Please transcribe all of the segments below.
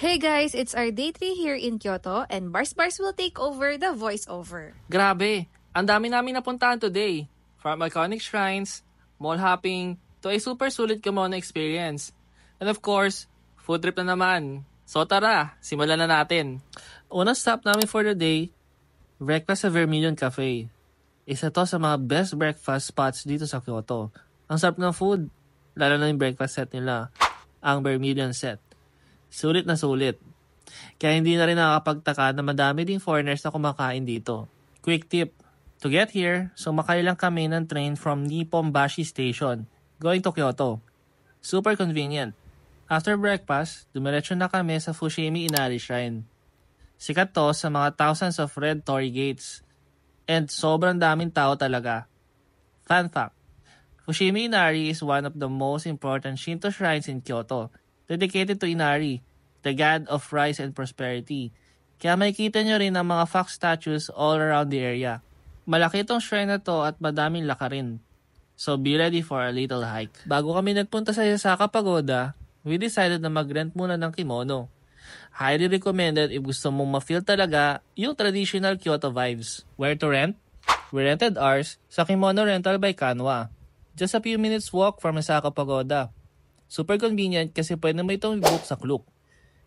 Hey guys, it's our day 3 here in Kyoto and Bars will take over the voiceover. Grabe, ang dami namin napuntahan today. From iconic shrines, mall hopping, to a super sulit kimono experience. And of course, food trip na naman. So tara, simulan na natin. Unang stop namin for the day, breakfast sa Vermilion Cafe. Isa to sa mga best breakfast spots dito sa Kyoto. Ang sarap ng food, lalo na yung breakfast set nila, ang Vermilion set. Sulit na sulit. Kaya hindi na rin nakakapagtaka na madami ding foreigners na kumakain dito. Quick tip. To get here, sumakay lang kami ng train from Nippon-bashi Station, going to Kyoto. Super convenient. After breakfast, dumiretso na kami sa Fushimi Inari Shrine. Sikat to sa mga thousands of red torii gates. And sobrang daming tao talaga. Fun fact. Fushimi Inari is one of the most important Shinto shrines in Kyoto, dedicated to Inari, the god of rice and prosperity. Kaya makikita nyo rin ang mga fox statues all around the area. Malaki itong shrine na to at madaming lakarin. So be ready for a little hike. Bago kami nagpunta sa Yasaka Pagoda, we decided na mag-rent muna ng kimono. Highly recommended if gusto mong ma-feel talaga yung traditional Kyoto vibes. Where to rent? We rented ours sa Kimono Rental by Kanwa. Just a few minutes walk from Yasaka Pagoda. Super convenient kasi pwede mo itong i-book sa Klook.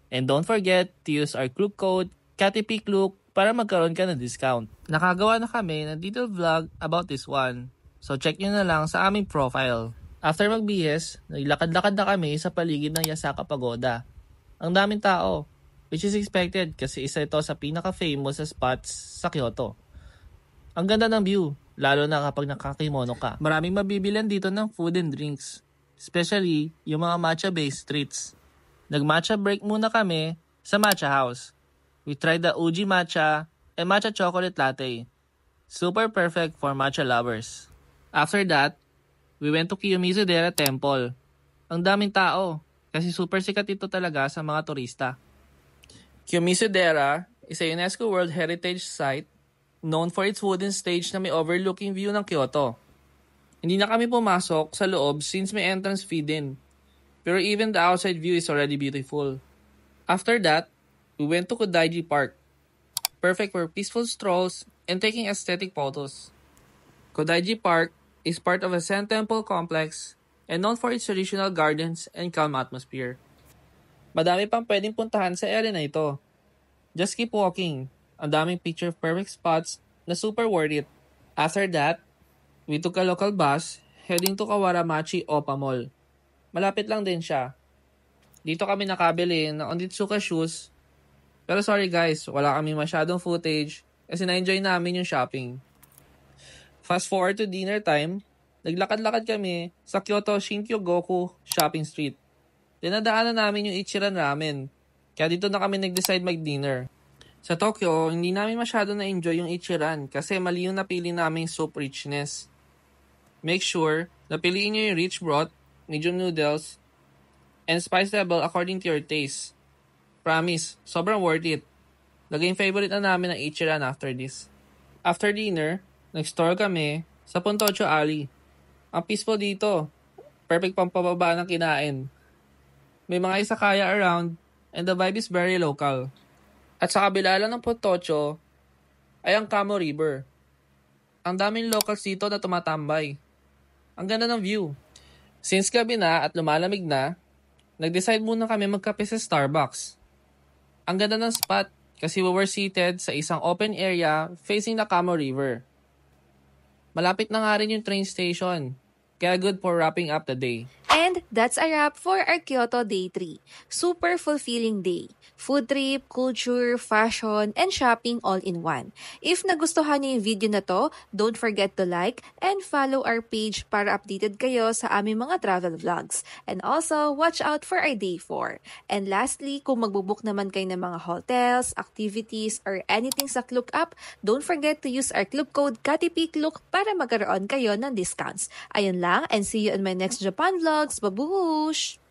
And don't forget to use our Klook code, KATIPIKLOOK, para magkaroon ka ng discount. Nakagawa na kami ng detailed vlog about this one. So check nyo na lang sa aming profile. After mag-BS, naglakad-lakad na kami sa paligid ng Yasaka Pagoda. Ang daming tao, which is expected kasi isa ito sa pinaka-famous spots sa Kyoto. Ang ganda ng view, lalo na kapag nakakimono ka. Maraming mabibilan dito ng food and drinks. Especially yung mga matcha-based treats. Nag-matcha break muna kami sa matcha house. We tried the Uji matcha and matcha chocolate latte. Super perfect for matcha lovers. After that, we went to Kiyomizu-dera Temple. Ang daming tao kasi super sikat ito talaga sa mga turista. Kiyomizu-dera is a UNESCO World Heritage Site known for its wooden stage na may overlooking view ng Kyoto. Hindi na kami pumasok sa loob since may entrance fee din. Pero even the outside view is already beautiful. After that, we went to Kodaiji Park. Perfect for peaceful strolls and taking aesthetic photos. Kodaiji Park is part of a Zen Temple complex and known for its traditional gardens and calm atmosphere. Madami pang pwedeng puntahan sa area na ito. Just keep walking. Ang daming picture-perfect spots na super worth it. After that, we took a local bus heading to Kawaramachi Opa Mall. Malapit lang din siya. Dito kami nakabili ng Onitsuka shoes. Pero sorry guys, wala kami masyadong footage kasi na-enjoy namin yung shopping. Fast forward to dinner time, naglakad-lakad kami sa Kyoto Shinkyo-goku Shopping Street. Dinadaanan namin yung Ichiran Ramen. Kaya dito na kami nag-decide mag-dinner. Sa Tokyo, hindi namin masyado na-enjoy yung Ichiran kasi mali yung napili naming soup richness. Make sure na piliin nyo yung rich broth, medium noodles, and spice level according to your taste. Promise, sobrang worth it. Naging favorite na namin ang Ichiran after this. After dinner, nag-store kami sa Pontocho Alley. Ang peaceful dito. Perfect pang pababa ng kinain. May mga izakaya around and the vibe is very local. At sa kabila lang ng Pontocho ay ang Kamo River. Ang daming locals dito na tumatambay. Ang ganda ng view. Since gabi na at lumalamig na, nag-decide muna kami magkape sa Starbucks. Ang ganda ng spot kasi we were seated sa isang open area facing the Kamo River. Malapit na nga rin yung train station, kaya good for wrapping up the day. And that's a wrap for our Kyoto Day 3. Super fulfilling day. Food trip, culture, fashion, and shopping all in one. If nagustuhan niyo yung video na to, don't forget to like and follow our page para updated kayo sa aming mga travel vlogs. And also, watch out for our Day 4. And lastly, kung magbubook naman kayo ng mga hotels, activities, or anything sa Klook app, don't forget to use our club code KATIPIKLOOK para magkaroon kayo ng discounts. Ayun lang, and see you in my next Japan vlogs. Babush!